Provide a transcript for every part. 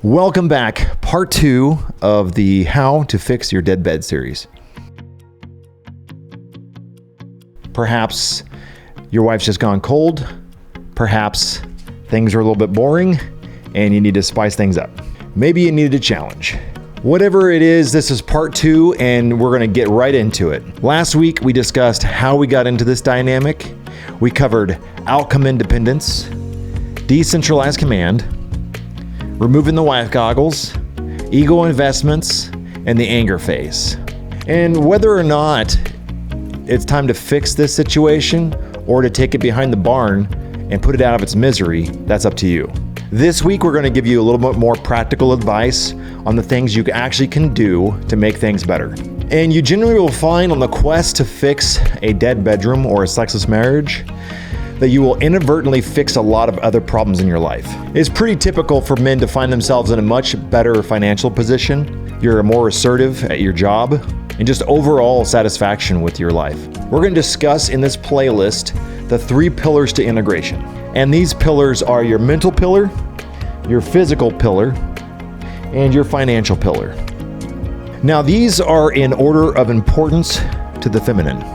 Welcome back, part 2 of the How to Fix Your Dead Bed series. Perhaps your wife's just gone cold. Perhaps things are a little bit boring and you need to spice things up. Maybe you needed a challenge. Whatever it is, this is part 2 and we're going to get right into it. Last week we discussed how we got into this dynamic. We covered outcome independence, decentralized command, removing the wife goggles, ego investments, and the anger phase. And whether or not it's time to fix this situation or to take it behind the barn and put it out of its misery, that's up to you. This week, we're going to give you a little bit more practical advice on the things you actually can do to make things better. And you generally will find on the quest to fix a dead bedroom or a sexless marriage that you will inadvertently fix a lot of other problems in your life. It's pretty typical for men to find themselves in a much better financial position. You're more assertive at your job, and just overall satisfaction with your life. We're going to discuss in this playlist the 3 pillars to integration. And these pillars are your mental pillar, your physical pillar, and your financial pillar. Now, these are in order of importance to the feminine,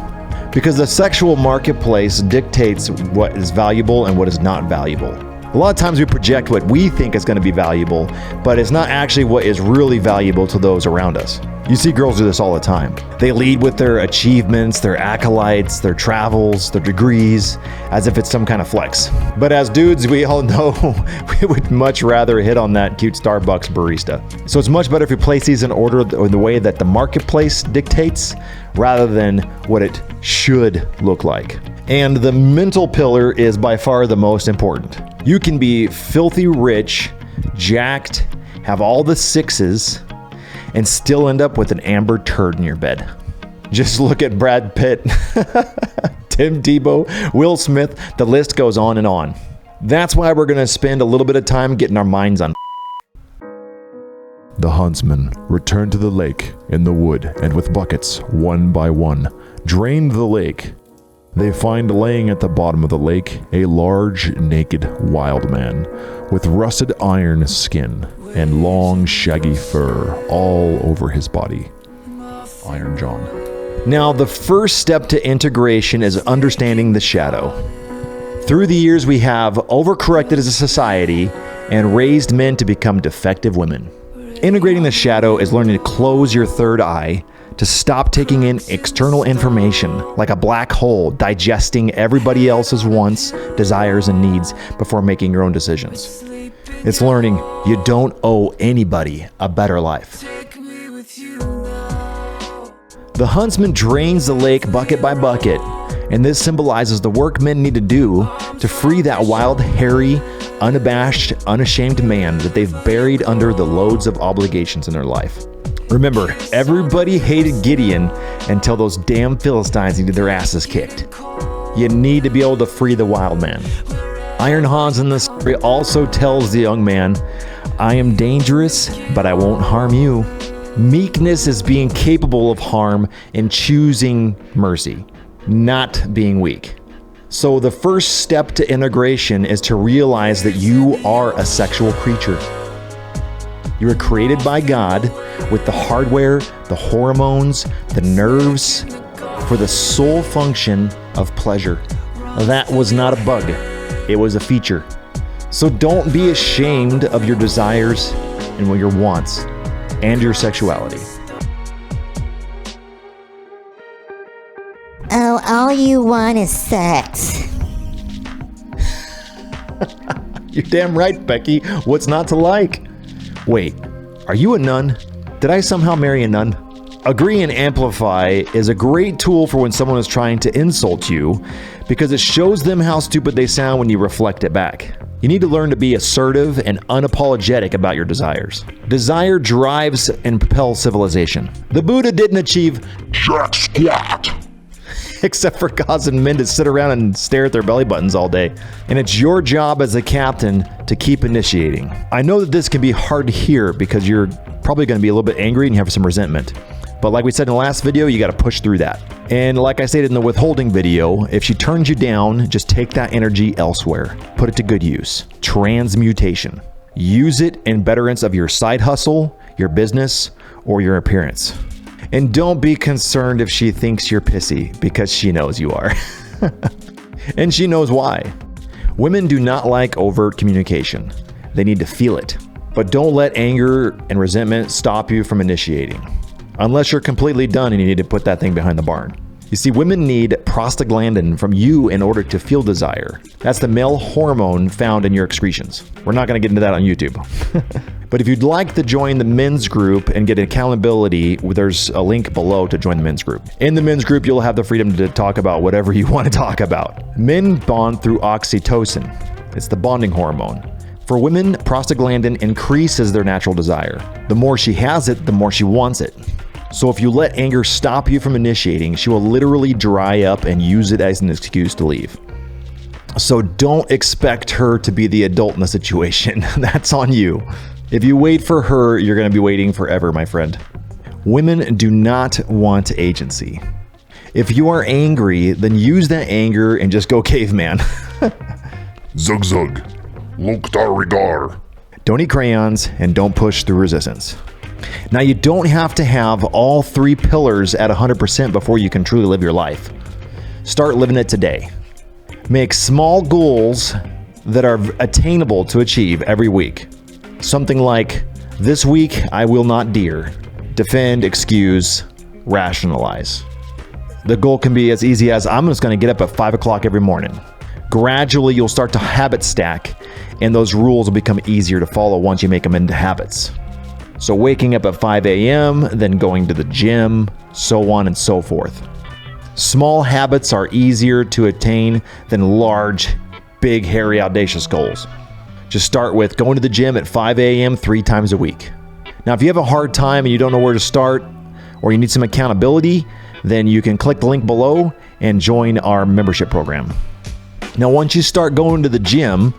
because the sexual marketplace dictates what is valuable and what is not valuable. A lot of times we project what we think is going to be valuable, but it's not actually what is really valuable to those around us. You see girls do this all the time. They lead with their achievements, their accolades, their travels, their degrees, as if it's some kind of flex. But as dudes, we all know we would much rather hit on that cute Starbucks barista. So it's much better if you place these in order or the way that the marketplace dictates, rather than what it should look like. And the mental pillar is by far the most important. You can be filthy rich, jacked, have all the 6s, and still end up with an amber turd in your bed. Just look at Brad Pitt, Tim Tebow, Will Smith, the list goes on and on. That's why we're going to spend a little bit of time getting our minds on. The huntsmen returned to the lake in the wood and with buckets, one by one, drained the lake. They find laying at the bottom of the lake a large, naked wild man with rusted iron skin and long, shaggy fur all over his body. Iron John. Now, the first step to integration is understanding the shadow. Through the years, we have overcorrected as a society and raised men to become defective women. Integrating the shadow is learning to close your third eye, to stop taking in external information like a black hole, digesting everybody else's wants, desires, and needs before making your own decisions. It's learning you don't owe anybody a better life. The huntsman drains the lake bucket by bucket, and this symbolizes the work men need to do to free that wild, hairy, unabashed, unashamed man that they've buried under the loads of obligations in their life. Remember, everybody hated Gideon until those damn Philistines needed their asses kicked. You need to be able to free the wild man. Iron Hans in this story also tells the young man, I am dangerous, but I won't harm you. Meekness is being capable of harm and choosing mercy, not being weak. So the first step to integration is to realize that you are a sexual creature. You were created by God with the hardware, the hormones, the nerves for the sole function of pleasure. That was not a bug. It was a feature. So don't be ashamed of your desires and your wants and your sexuality. Oh, all you want is sex. You're damn right, Becky. What's not to like? Wait, are you a nun? Did I somehow marry a nun? Agree and amplify is a great tool for when someone is trying to insult you because it shows them how stupid they sound when you reflect it back. You need to learn to be assertive and unapologetic about your desires. Desire drives and propels civilization. The Buddha didn't achieve jack squat, except for causing men to sit around and stare at their belly buttons all day. And it's your job as a captain to keep initiating. I know that this can be hard to hear because you're probably going to be a little bit angry and you have some resentment. But like we said in the last video, you got to push through that. And like I stated in the withholding video, if she turns you down, just take that energy elsewhere. Put it to good use. Transmutation. Use it in betterance of your side hustle, your business, or your appearance. And don't be concerned if she thinks you're pissy, because she knows you are. And she knows why. Women do not like overt communication. They need to feel it. But don't let anger and resentment stop you from initiating. Unless you're completely done and you need to put that thing behind the barn. You see, women need prostaglandin from you in order to feel desire. That's the male hormone found in your excretions. We're not going to get into that on YouTube. But if you'd like to join the men's group and get accountability, there's a link below to join the men's group. In the men's group, you'll have the freedom to talk about whatever you want to talk about. Men bond through oxytocin. It's the bonding hormone. For women, prostaglandin increases their natural desire. The more she has it, the more she wants it. So if you let anger stop you from initiating, she will literally dry up and use it as an excuse to leave. So don't expect her to be the adult in the situation. That's on you. If you wait for her, you're going to be waiting forever, my friend. Women do not want agency. If you are angry, then use that anger and just go caveman. Zug zug. Loktar Rigar. Don't eat crayons and don't push through resistance. Now, you don't have to have all 3 pillars at 100% before you can truly live your life. Start living it today. Make small goals that are attainable to achieve every week. Something like, this week I will not deer, defend, excuse, rationalize. The goal can be as easy as, I'm just going to get up at 5 o'clock every morning. Gradually, you'll start to habit stack, and those rules will become easier to follow once you make them into habits. So waking up at 5 a.m., then going to the gym, so on and so forth. Small habits are easier to attain than large, big, hairy, audacious goals. Just start with going to the gym at 5 a.m. 3 times a week. Now, if you have a hard time and you don't know where to start, or you need some accountability, then you can click the link below and join our membership program. Now, once you start going to the gym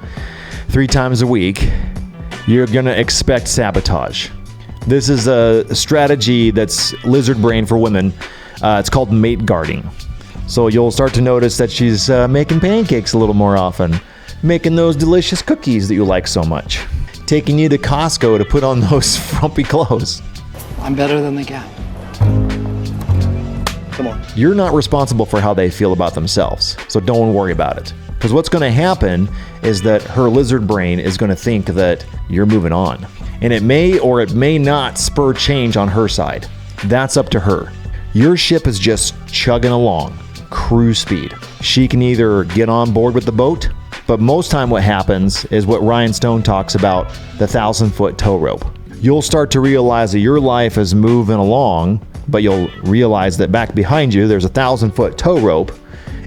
3 times a week, you're going to expect sabotage. This is a strategy that's lizard brain for women. It's called mate guarding. So you'll start to notice that she's making pancakes a little more often, making those delicious cookies that you like so much, taking you to Costco to put on those frumpy clothes. I'm better than the cat. Come on. You're not responsible for how they feel about themselves, so don't worry about it. Because what's going to happen is that her lizard brain is going to think that you're moving on. And it may or it may not spur change on her side. That's up to her. Your ship is just chugging along, cruise speed. She can either get on board with the boat, but most time what happens is what Ryan Stone talks about, the 1,000-foot tow rope. You'll start to realize that your life is moving along, but you'll realize that back behind you, there's a 1,000-foot tow rope,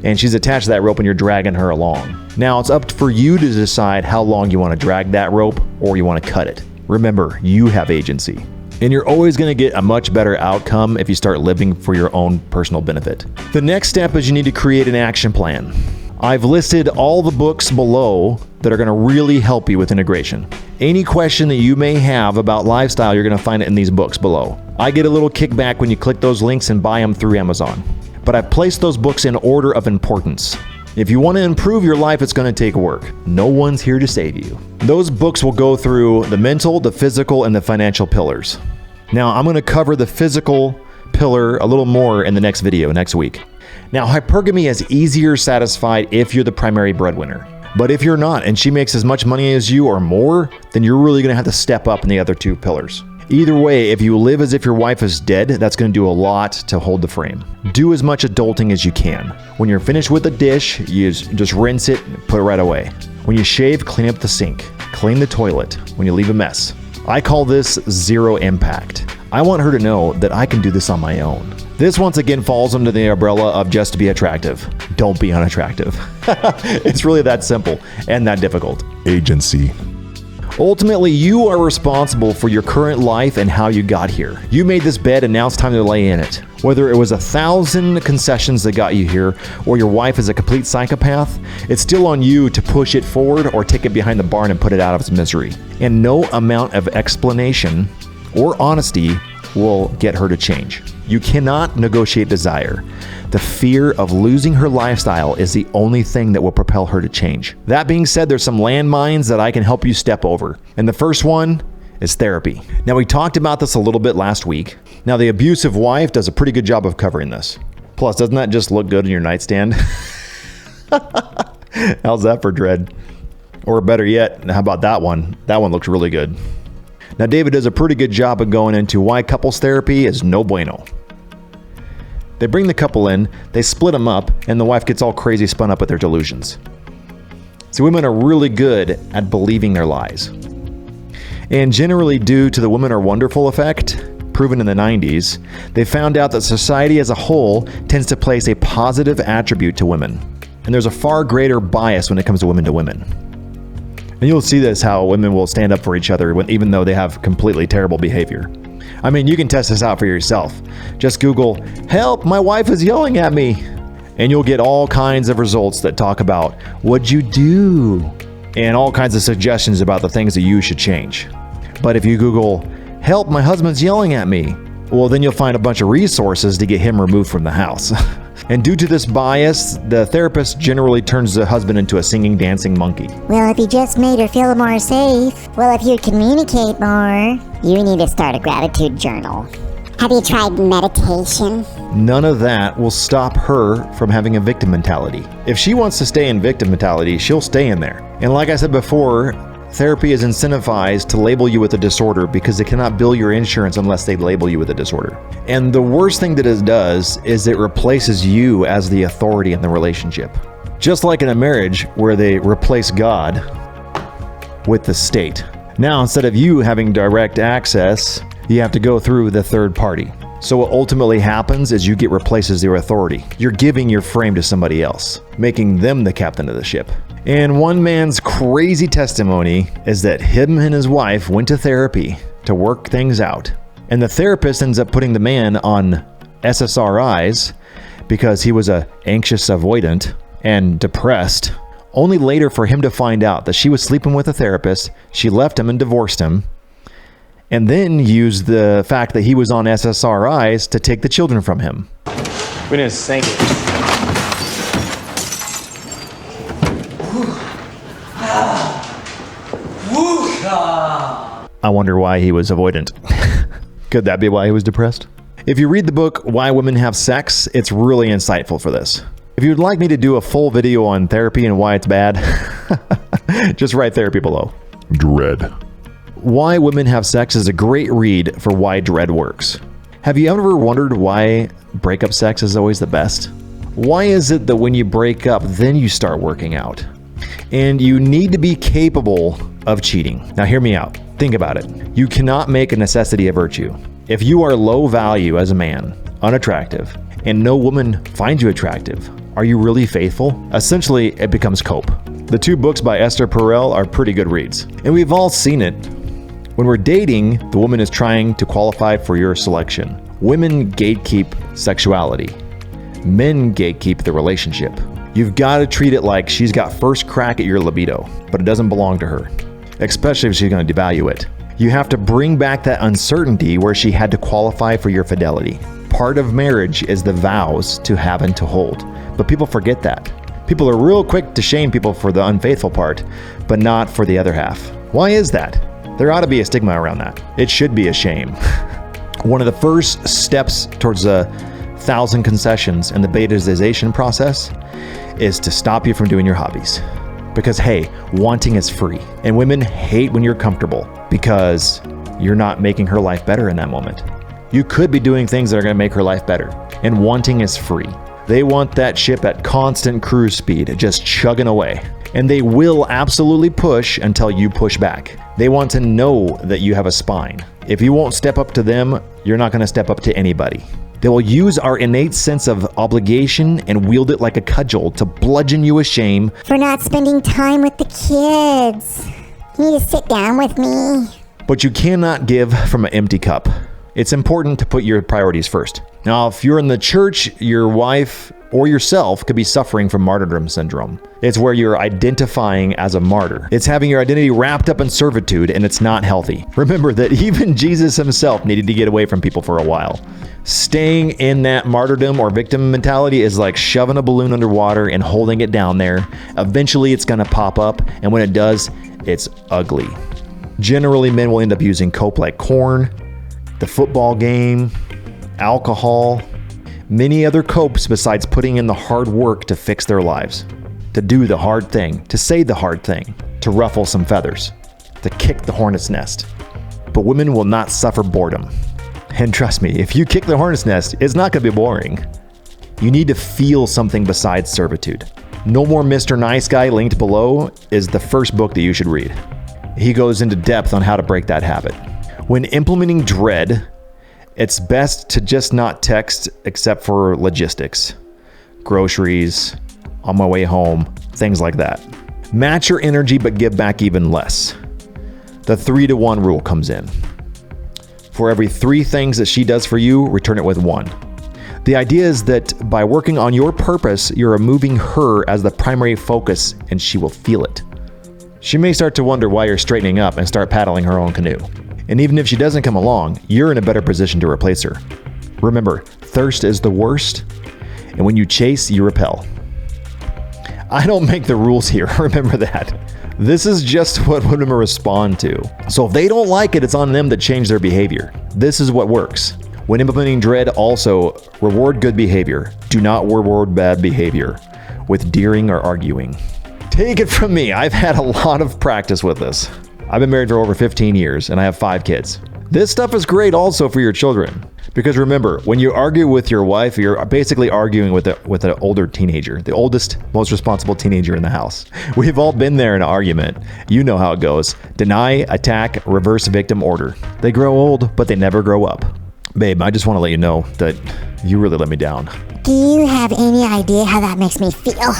and she's attached to that rope and you're dragging her along. Now, it's up for you to decide how long you want to drag that rope or you want to cut it. Remember, you have agency. And you're always going to get a much better outcome if you start living for your own personal benefit. The next step is you need to create an action plan. I've listed all the books below that are going to really help you with integration. Any question that you may have about lifestyle, you're going to find it in these books below. I get a little kickback when you click those links and buy them through Amazon. But I've placed those books in order of importance. If you want to improve your life, it's going to take work. No one's here to save you. Those books will go through the mental, the physical, and the financial pillars. Now, I'm going to cover the physical pillar a little more in the next video, next week. Now, hypergamy is easier satisfied if you're the primary breadwinner. But if you're not, and she makes as much money as you or more, then you're really going to have to step up in the other 2 pillars. Either way, if you live as if your wife is dead, that's going to do a lot to hold the frame. Do as much adulting as you can. When you're finished with the dish, you just rinse it, put it right away. When you shave, clean up the sink. Clean the toilet when you leave a mess. I call this zero impact. I want her to know that I can do this on my own. This once again falls under the umbrella of just to be attractive. Don't be unattractive. It's really that simple and that difficult. Agency. Ultimately, you are responsible for your current life and how you got here. You made this bed and now it's time to lay in it. Whether it was 1,000 concessions that got you here, or your wife is a complete psychopath, it's still on you to push it forward or take it behind the barn and put it out of its misery. And no amount of explanation or honesty will get her to change. You cannot negotiate desire. The fear of losing her lifestyle is the only thing that will propel her to change. That being said, there's some landmines that I can help you step over. And the first one is therapy. Now, we talked about this a little bit last week. Now, the abusive wife does a pretty good job of covering this. Plus, doesn't that just look good in your nightstand? How's that for dread? Or better yet, how about that one? That one looks really good. Now, David does a pretty good job of going into why couples therapy is no bueno. They bring the couple in, they split them up, and the wife gets all crazy spun up with their delusions. See, women are really good at believing their lies. And generally due to the women are wonderful effect, proven in the 90s, they found out that society as a whole tends to place a positive attribute to women. And there's a far greater bias when it comes to women. And you'll see this, how women will stand up for each other even though they have completely terrible behavior. I mean, you can test this out for yourself. Just Google, "Help, my wife is yelling at me." And you'll get all kinds of results that talk about, "What'd you do?" And all kinds of suggestions about the things that you should change. But if you Google, "Help, my husband's yelling at me," well, then you'll find a bunch of resources to get him removed from the house. And due to this bias, the therapist generally turns the husband into a singing, dancing monkey. Well, if you just made her feel more safe. Well, if you communicate more, you need to start a gratitude journal. Have you tried meditation? None of that will stop her from having a victim mentality. If she wants to stay in victim mentality, she'll stay in there. And like I said before, therapy is incentivized to label you with a disorder because they cannot bill your insurance unless they label you with a disorder. And the worst thing that it does is it replaces you as the authority in the relationship. Just like in a marriage where they replace God with the state. Now, instead of you having direct access, you have to go through the third party. So what ultimately happens is you get replaced as your authority. You're giving your frame to somebody else, making them the captain of the ship. And one man's crazy testimony is that him and his wife went to therapy to work things out. And the therapist ends up putting the man on SSRIs because he was an anxious avoidant and depressed, only later for him to find out that she was sleeping with a therapist, she left him and divorced him, and then used the fact that he was on SSRIs to take the children from him. We didn't sink it. I wonder why he was avoidant. Could that be why he was depressed? If you read the book Why Women Have Sex, it's really insightful for this. If you'd like me to do a full video on therapy and why it's bad, just write therapy below. Dread. Why Women Have Sex is a great read for why dread works. Have you ever wondered why breakup sex is always the best? Why is it that when you break up, then you start working out? And you need to be capable of cheating. Now hear me out. Think about it. You cannot make a necessity a virtue. If you are low value as a man, unattractive, and no woman finds you attractive, are you really faithful? Essentially, it becomes cope. The two books by Esther Perel are pretty good reads. And we've all seen it. When we're dating, the woman is trying to qualify for your selection. Women gatekeep sexuality. Men gatekeep the relationship. You've got to treat it like she's got first crack at your libido, but it doesn't belong to her, especially if she's going to devalue it. You have to bring back that uncertainty where she had to qualify for your fidelity. Part of marriage is the vows to have and to hold, but people forget that. People are real quick to shame people for the unfaithful part, but not for the other half. Why is that? There ought to be a stigma around that. It should be a shame. One of the first steps towards the 1,000 concessions in the betaization process is to stop you from doing your hobbies. Because hey, wanting is free. And women hate when you're comfortable because you're not making her life better in that moment. You could be doing things that are going to make her life better. And wanting is free. They want that ship at constant cruise speed, just chugging away. And they will absolutely push until you push back. They want to know that you have a spine. If you won't step up to them, you're not going to step up to anybody. They will use our innate sense of obligation and wield it like a cudgel to bludgeon you with shame For not spending time with the kids. You need to sit down with me. But you cannot give from an empty cup. It's important to put your priorities first. Now, if you're in the church, your wife or yourself could be suffering from martyrdom syndrome. It's where you're identifying as a martyr. It's having your identity wrapped up in servitude, and it's not healthy. Remember that even Jesus himself needed to get away from people for a while. Staying in that martyrdom or victim mentality is like shoving a balloon underwater and holding it down there. Eventually, it's gonna pop up, and when it does, it's ugly. Generally, men will end up using cope like corn, the football game, alcohol, many other copes besides putting in the hard work to fix their lives, to do the hard thing, to say the hard thing, to ruffle some feathers, to kick the hornet's nest. But women will not suffer boredom. And trust me, if you kick the hornet's nest, it's not going to be boring. You need to feel something besides servitude. No More Mr. Nice Guy, linked below, is the first book that you should read. He goes into depth on how to break that habit. When implementing dread, it's best to just not text except for logistics, groceries, on my way home, things like that. Match your energy but give back even less. The 3-to-1 rule comes in. For every 3 things that she does for you, return it with 1. The idea is that by working on your purpose, you're removing her as the primary focus and she will feel it. She may start to wonder why you're straightening up and start paddling her own canoe. And even if she doesn't come along, you're in a better position to replace her. Remember, thirst is the worst, and when you chase, you repel. I don't make the rules here, remember that. This is just what women respond to. So if they don't like it, it's on them to change their behavior. This is what works. When implementing dread, also reward good behavior. Do not reward bad behavior with deering or arguing. Take it from me, I've had a lot of practice with this. I've been married for over 15 years and I have 5 kids. This stuff is great also for your children. Because remember, when you argue with your wife, you're basically arguing with an older teenager, the oldest, most responsible teenager in the house. We've all been there in an argument. You know how it goes. Deny, attack, reverse victim order. They grow old, but they never grow up. Babe, I just want to let you know that you really let me down. Do you have any idea how that makes me feel?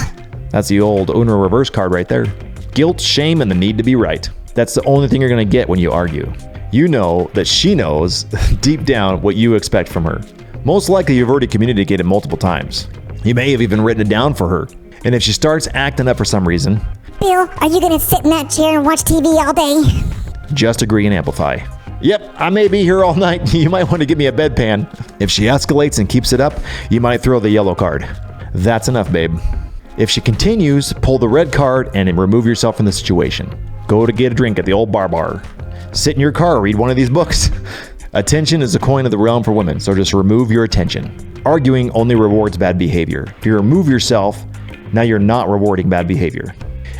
That's the old Uno reverse card right there. Guilt, shame, and the need to be right. That's the only thing you're going to get when you argue. You know that she knows deep down what you expect from her. Most likely you've already communicated multiple times. You may have even written it down for her. And if she starts acting up for some reason, Bill, are you gonna sit in that chair and watch TV all day? just agree and amplify. Yep, I may be here all night. You might want to give me a bedpan. If she escalates and keeps it up, you might throw the yellow card. That's enough, babe. If she continues, pull the red card and remove yourself from the situation. Go to get a drink at the old bar. Sit in your car, read one of these books. Attention is a coin of the realm for women, so just remove your attention. Arguing only rewards bad behavior. If you remove yourself, now you're not rewarding bad behavior.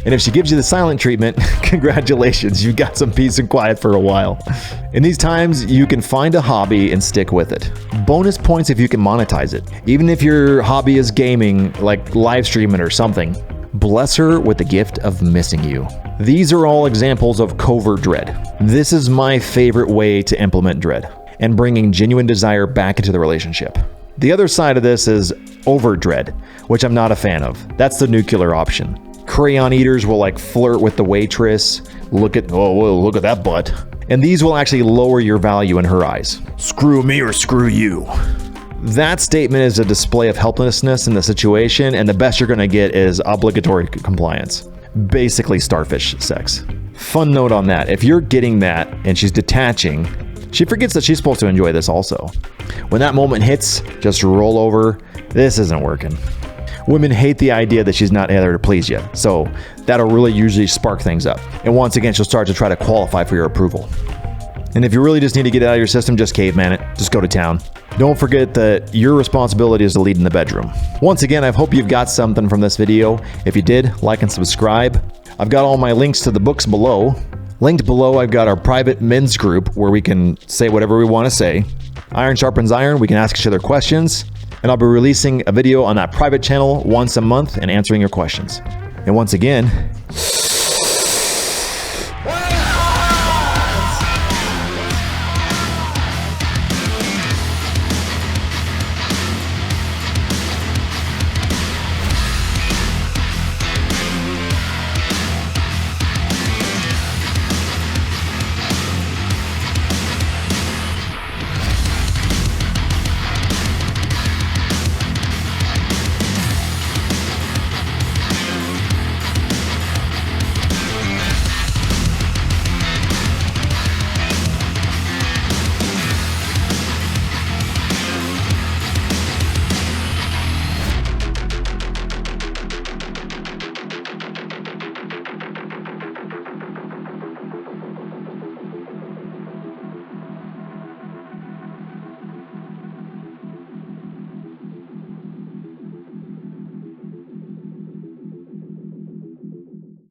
And if she gives you the silent treatment, congratulations, you got some peace and quiet for a while. In these times, you can find a hobby and stick with it. Bonus points if you can monetize it. Even if your hobby is gaming, like live streaming or something, bless her with the gift of missing you. These are all examples of covert dread. This is my favorite way to implement dread and bringing genuine desire back into the relationship. The other side of this is overt dread, which I'm not a fan of. That's the nuclear option. Crayon eaters will like flirt with the waitress. Look at that butt. And these will actually lower your value in her eyes. Screw me or screw you. That statement is a display of helplessness in the situation, and the best you're going to get is obligatory compliance. Basically starfish sex. Fun note on that, if you're getting that and she's detaching, she forgets that she's supposed to enjoy this also. When that moment hits, just roll over. This isn't working. Women hate the idea that she's not there to please you, so that'll really usually spark things up. And once again, she'll start to try to qualify for your approval. And if you really just need to get it out of your system, just caveman it. Just go to town. Don't forget that your responsibility is to lead in the bedroom. Once again, I hope you've got something from this video. If you did, like and subscribe. I've got all my links to the books below. Linked below, I've got our private men's group where we can say whatever we want to say. Iron sharpens iron. We can ask each other questions. And I'll be releasing a video on that private channel once a month and answering your questions. And once again,